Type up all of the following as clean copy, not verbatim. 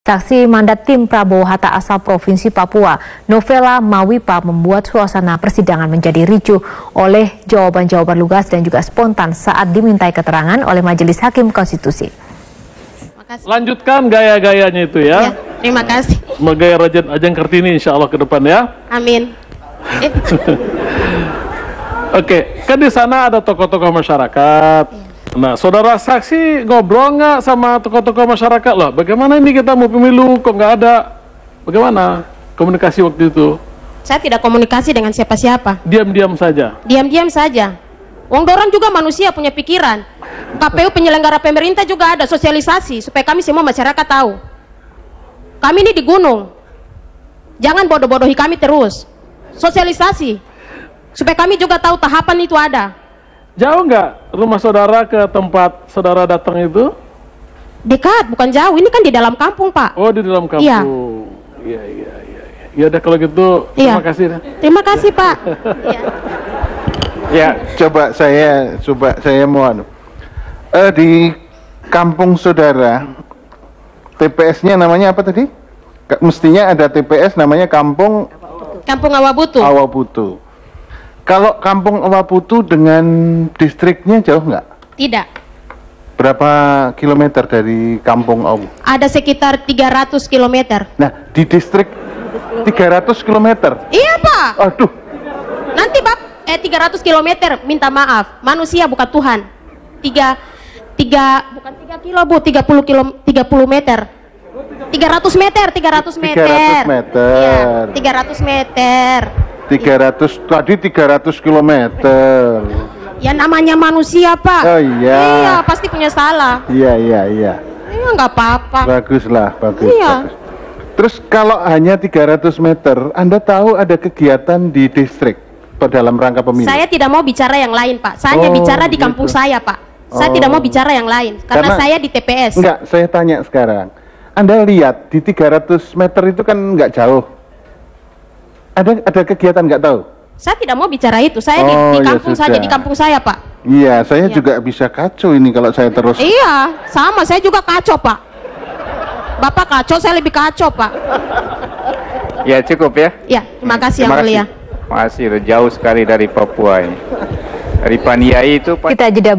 Saksi mandat tim Prabowo Hatta asal Provinsi Papua, Novela Mawipa, membuat suasana persidangan menjadi ricuh oleh jawaban-jawaban lugas dan juga spontan saat dimintai keterangan oleh Majelis Hakim Konstitusi. Lanjutkan gaya-gayanya itu ya. Terima kasih. Gaya Raden Ajeng Kartini insya Allah ke depan ya. Amin. Oke, kan di sana ada tokoh-tokoh masyarakat. Nah, saudara saksi ngobrol nggak sama tokoh-tokoh masyarakat loh? Bagaimana ini kita mau pemilu kok nggak ada? Bagaimana komunikasi waktu itu? Saya tidak komunikasi dengan siapa-siapa. Diam-diam saja. Diam-diam saja. Wong dorang juga manusia punya pikiran. KPU penyelenggara pemerintah juga ada sosialisasi supaya kami semua masyarakat tahu. Kami ini di gunung. Jangan bodoh-bodohi kami terus. Sosialisasi supaya kami juga tahu tahapan itu ada. Jauh nggak rumah saudara ke tempat saudara datang itu? Dekat, bukan jauh. Ini kan di dalam kampung, Pak. Oh, di dalam kampung. Iya. Iya. Ya udah kalau gitu, terima kasih. Terima kasih, Pak. Ya, coba saya mohon. Di kampung saudara, TPS-nya namanya apa tadi? Mestinya ada TPS namanya Kampung Awabutu. Awabutu. Kalau Kampung Awabutu dengan distriknya jauh nggak? Tidak. Berapa kilometer dari Kampung Awabutu? Ada sekitar 300 km. Nah, di distrik 300 km? Iya, Pak. Aduh. Nanti, Pak, 300 km, minta maaf. Manusia bukan Tuhan. Bukan 3 kilo, Bu, 30 meter. 300 meter. 300 meter. Iya, 300 meter. 300 kilometer. Ya namanya manusia, Pak. Oh iya. Iya, pasti punya salah. Iya. Iya, nggak apa-apa. Bagus. Iya. Bagus. Terus kalau hanya 300 meter, Anda tahu ada kegiatan di distrik dalam rangka pemilu? Saya tidak mau bicara yang lain, Pak. Saya hanya bicara di kampung saya, Pak. Saya tidak mau bicara yang lain karena saya di TPS. Enggak, saya tanya sekarang. Anda lihat di 300 meter itu kan nggak jauh. Ada kegiatan nggak tahu? Saya tidak mau bicara itu. Saya di kampung saja, di kampung saya, Pak. Iya, saya juga bisa kacau ini kalau saya terus. Iya, sama. Saya juga kacau, Pak. Bapak kacau, saya lebih kacau, Pak. Ya, cukup ya. Ya, terima kasih yang mulia. Terima kasih, jauh sekali dari Papua ini. Dari Paniai itu. Kita jeda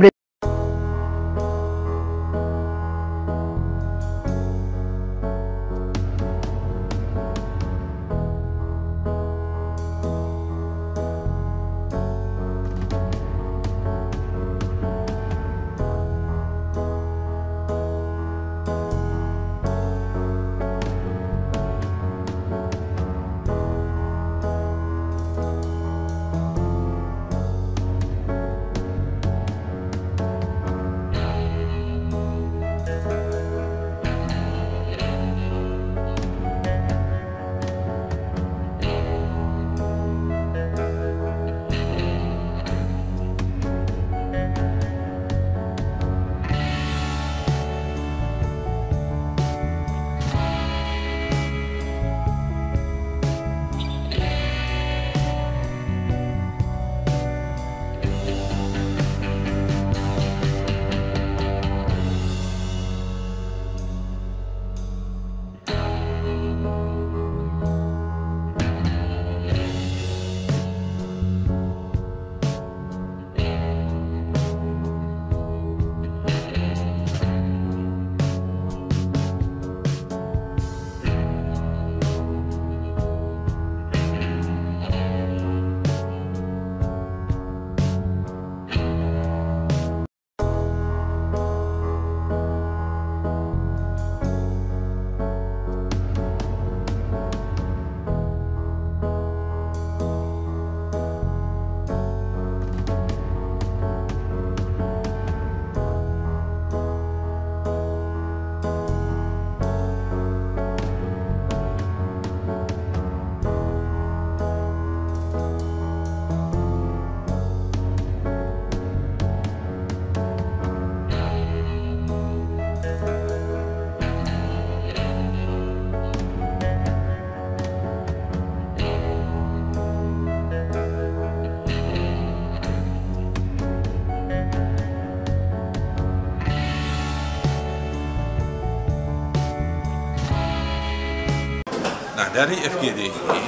Nah, dari FGD ini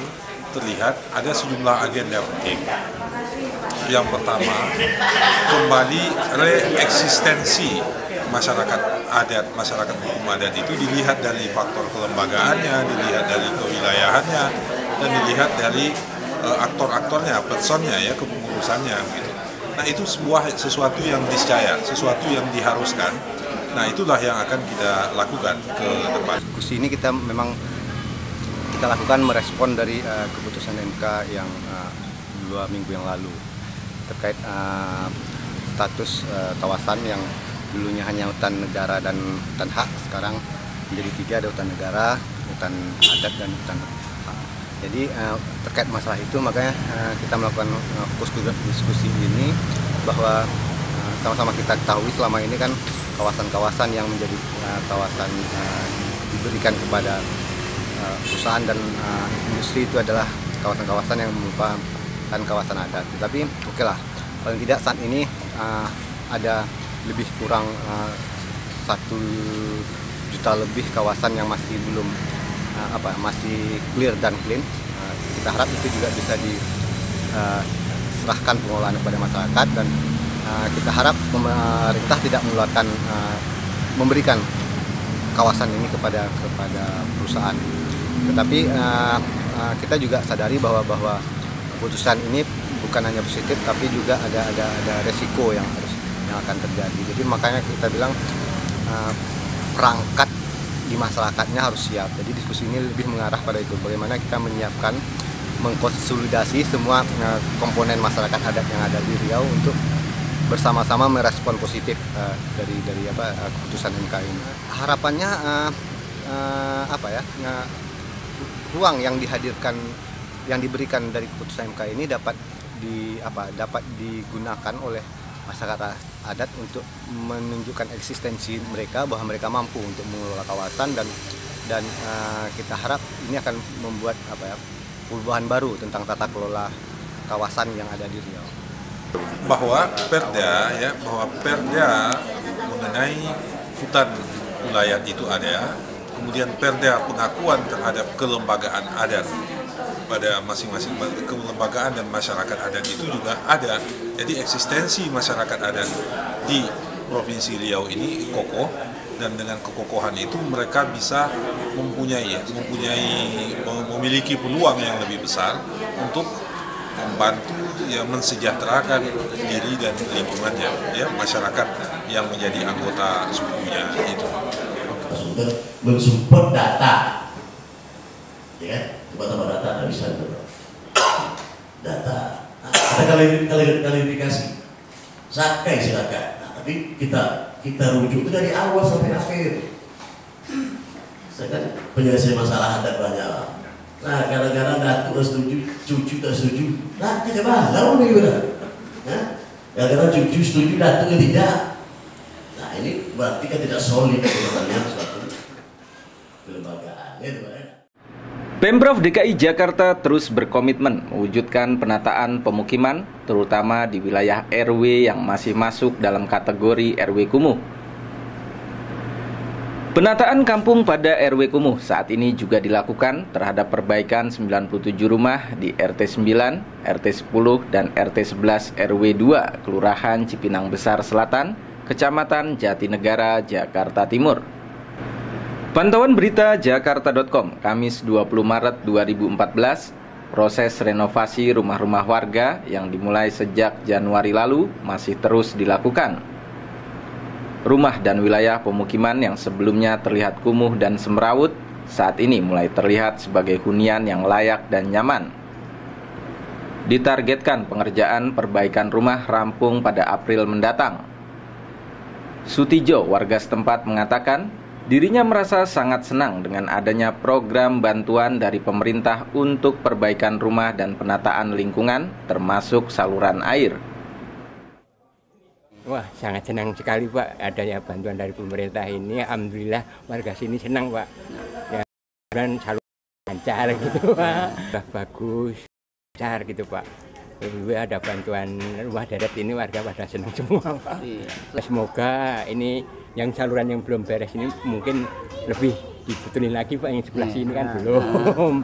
terlihat ada sejumlah agenda penting. Yang pertama, kembali reeksistensi masyarakat adat, masyarakat hukum adat itu dilihat dari faktor kelembagaannya, dilihat dari kewilayahannya, dan dilihat dari aktor-aktornya, personnya, ya, kepengurusannya gitu. Nah, itu sesuatu yang discaya, sesuatu yang diharuskan. Nah, itulah yang akan kita lakukan ke depan. Diskusi ini kita memang kita lakukan merespon dari keputusan MK yang 2 minggu yang lalu terkait status kawasan yang dulunya hanya hutan negara dan hutan hak, sekarang menjadi 3, ada hutan negara, hutan adat, dan hutan hak. Jadi terkait masalah itu makanya kita melakukan fokus diskusi ini, bahwa sama-sama kita ketahui selama ini kan kawasan-kawasan yang menjadi kawasan diberikan kepada perusahaan dan industri itu adalah kawasan-kawasan yang merupakan kawasan adat. Tetapi oke lah, paling tidak saat ini ada lebih kurang 1 juta lebih kawasan yang masih belum masih clear dan clean. Kita harap itu juga bisa diserahkan pengelolaan kepada masyarakat, dan kita harap pemerintah tidak memberikan kawasan ini kepada perusahaan. Tetapi kita juga sadari bahwa keputusan ini bukan hanya positif, tapi juga ada resiko yang akan terjadi. Jadi makanya kita bilang perangkat di masyarakatnya harus siap. Jadi diskusi ini lebih mengarah pada itu, bagaimana kita menyiapkan, mengkonsolidasi semua komponen masyarakat adat yang ada di Riau untuk bersama-sama merespon positif dari keputusan MK ini. Harapannya ruang yang diberikan dari keputusan MK ini dapat digunakan oleh masyarakat adat untuk menunjukkan eksistensi mereka, bahwa mereka mampu untuk mengelola kawasan, dan kita harap ini akan membuat perubahan baru tentang tata kelola kawasan yang ada di Riau. Bahwa Perda mengenai hutan wilayah itu ada, kemudian Perda pengakuan terhadap kelembagaan adat pada masing-masing kelembagaan dan masyarakat adat itu juga ada. Jadi eksistensi masyarakat adat di Provinsi Riau ini kokoh, dan dengan kekokohan itu mereka bisa memiliki peluang yang lebih besar untuk membantu mensejahterakan diri dan lingkungannya, ya, masyarakat yang menjadi anggota sukunya itu. Mensupport data, ya, tempat-tempat data nggak bisa data. Ada klarifikasi, sakai silakan. Nah, tapi kita rujuk itu dari awal sampai akhir. Saya kan penyelesaian masalah adat banyak. Nah, kadang-kadang datuk setuju, cucu tak setuju. Nah, kita balau nih benar. Kadang-kadang cucu setuju, datuk tidak. Nah, ini berarti kan tidak solid sebenarnya suatu kelembagaan. Pemprov DKI Jakarta terus berkomitmen mewujudkan penataan pemukiman, terutama di wilayah RW yang masih masuk dalam kategori RW kumuh. Penataan kampung pada RW kumuh saat ini juga dilakukan terhadap perbaikan 97 rumah di RT 9, RT 10, dan RT 11 RW 2, Kelurahan Cipinang Besar Selatan, Kecamatan Jatinegara, Jakarta Timur. Pantauan berita Jakarta.com, Kamis 20 Maret 2014, proses renovasi rumah-rumah warga yang dimulai sejak Januari lalu masih terus dilakukan. Rumah dan wilayah pemukiman yang sebelumnya terlihat kumuh dan semrawut, saat ini mulai terlihat sebagai hunian yang layak dan nyaman. Ditargetkan pengerjaan perbaikan rumah rampung pada April mendatang. Sutijo, warga setempat, mengatakan dirinya merasa sangat senang dengan adanya program bantuan dari pemerintah untuk perbaikan rumah dan penataan lingkungan, termasuk saluran air. Wah, sangat senang sekali, Pak, adanya bantuan dari pemerintah ini. Alhamdulillah warga sini senang, Pak. Ya, dan saluran lancar gitu, Pak. Bagus, lancar gitu, Pak. Ada bantuan rumah darat ini, warga pada senang semua, Pak. Semoga ini yang saluran yang belum beres ini mungkin lebih dibetulin lagi Pak, yang sebelah sini kan belum.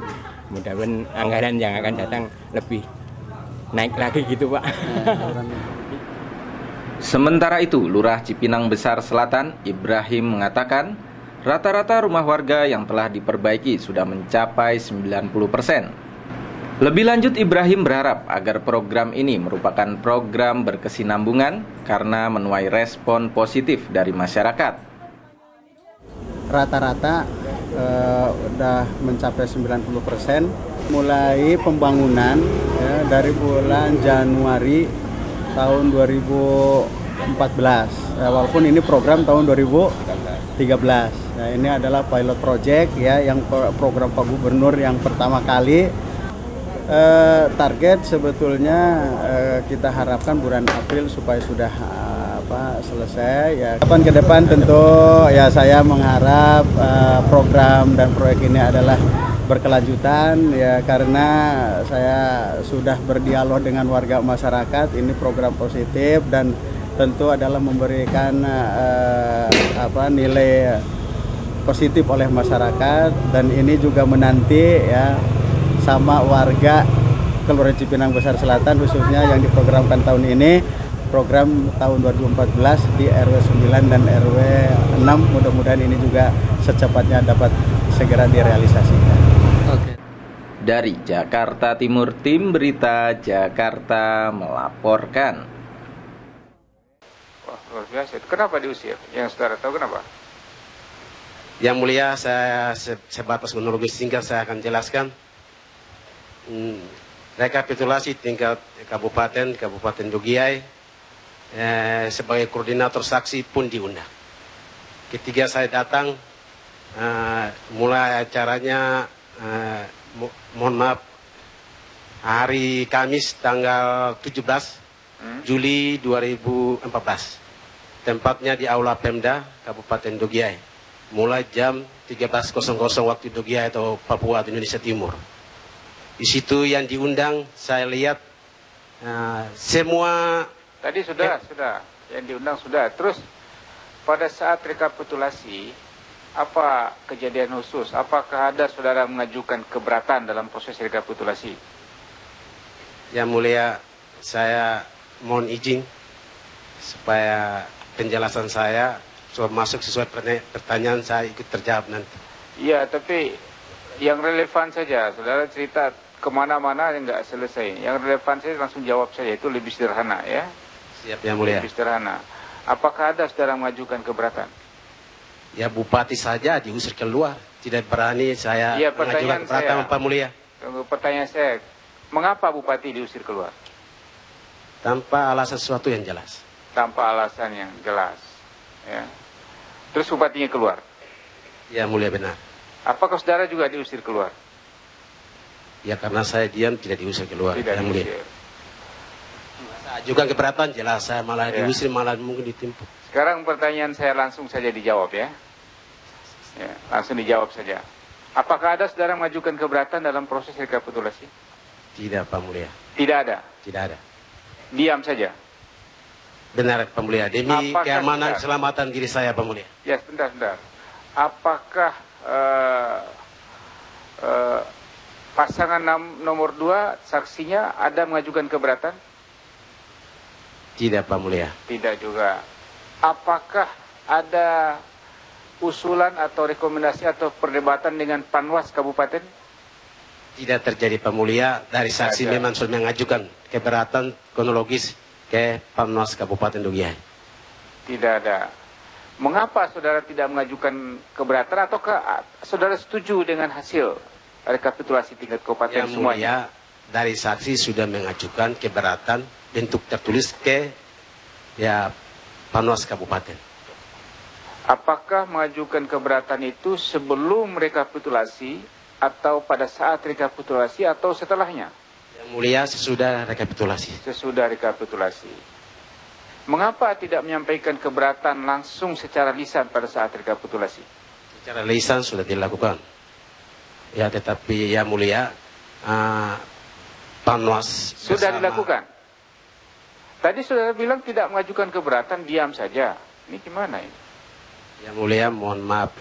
Mudah-mudahan anggaran yang akan datang lebih naik lagi gitu Pak. Sementara itu, Lurah Cipinang Besar Selatan, Ibrahim mengatakan, rata-rata rumah warga yang telah diperbaiki sudah mencapai 90%. Lebih lanjut, Ibrahim berharap agar program ini merupakan program berkesinambungan karena menuai respon positif dari masyarakat. Rata-rata udah mencapai 90%, mulai pembangunan ya, dari bulan Januari tahun 2014, walaupun ini program tahun 2013. Nah, ini adalah pilot project ya, yang program Pak Gubernur yang pertama kali. Target sebetulnya kita harapkan bulan April supaya sudah selesai ya. Kapan ke depan tentu ya saya mengharap program dan proyek ini adalah berkelanjutan ya, karena saya sudah berdialog dengan warga masyarakat. Ini program positif dan tentu adalah memberikan nilai positif oleh masyarakat, dan ini juga menanti ya sama warga Kelurahan Cipinang Besar Selatan khususnya yang diprogramkan tahun ini, program tahun 2014 di RW 9 dan RW 6, mudah-mudahan ini juga secepatnya dapat segera direalisasikan. Oke. Dari Jakarta Timur, Tim Berita Jakarta melaporkan. Wah, luar biasa. Kenapa diusir? Yang saudara tahu kenapa? Yang mulia, saya sebatas kronologis singkat saya akan jelaskan. Rekapitulasi tingkat Kabupaten Dogiai sebagai koordinator saksi pun diundang. Ketika saya datang, mulai acaranya mohon maaf hari Kamis tanggal 17 Juli 2014, tempatnya di Aula Pemda Kabupaten Dogiai, mulai jam 13.00 waktu Dogiai atau Papua atau Indonesia Timur. Di situ yang diundang saya lihat semua. Tadi sudah yang diundang sudah. Terus pada saat rekapitulasi, apa kejadian khusus? Apakah ada saudara mengajukan keberatan dalam proses rekapitulasi? Yang mulia, saya mohon izin supaya penjelasan saya masuk sesuai pertanyaan, saya ikut terjawab nanti. Iya, tapi yang relevan saja. Saudara cerita kemana-mana yang nggak selesai. Yang relevan saja langsung jawab saja, itu lebih sederhana ya. Siap yang mulia. Lebih sederhana. Apakah ada saudara mengajukan keberatan? Ya, Bupati saja diusir keluar. Tidak berani saya mengajukan keberatan, Pak Mulia. Pertanyaan saya, mengapa Bupati diusir keluar? Tanpa alasan sesuatu yang jelas. Tanpa alasan yang jelas. Ya. Terus Bupatinya keluar? Ya, mulia, benar. Apakah saudara juga diusir keluar? Ya, karena saya diam tidak diusir keluar. Tidak diusir. Saya ajukan keberatan, jelas saya malah diusir, malah mungkin ditimpuk. Sekarang pertanyaan saya langsung saja dijawab ya. Ya, langsung dijawab saja. Apakah ada saudara mengajukan keberatan dalam proses rekapitulasi? Tidak, Pak Mulia. Tidak ada? Tidak ada. Diam saja? Benar, Pak Mulia. Demi keamanan keselamatan diri saya, Pak Mulia. Ya, sebentar. Apakah pasangan nomor 2 saksinya ada mengajukan keberatan? Tidak, Pak Mulia. Tidak juga. Apakah ada usulan atau rekomendasi atau perdebatan dengan Panwas Kabupaten? Tidak terjadi, Pak Mulia. Dari saksi memang sudah mengajukan keberatan kronologis ke Panwas Kabupaten Dogiai. Tidak ada. Mengapa saudara tidak mengajukan keberatan, ataukah saudara setuju dengan hasil rekapitulasi tingkat kabupaten Yang semuanya? mulia, dari saksi sudah mengajukan keberatan bentuk tertulis ke Panwas Kabupaten. Apakah mengajukan keberatan itu sebelum rekapitulasi atau pada saat rekapitulasi atau setelahnya? Yang mulia, sesudah rekapitulasi. Sesudah rekapitulasi. Mengapa tidak menyampaikan keberatan langsung secara lisan pada saat rekapitulasi? Secara lisan sudah dilakukan. Ya, tetapi yang mulia, Panwas sudah dilakukan. Tadi saudara bilang tidak mengajukan keberatan, diam saja. Ini gimana ini? Yang mulia, mohon maaf.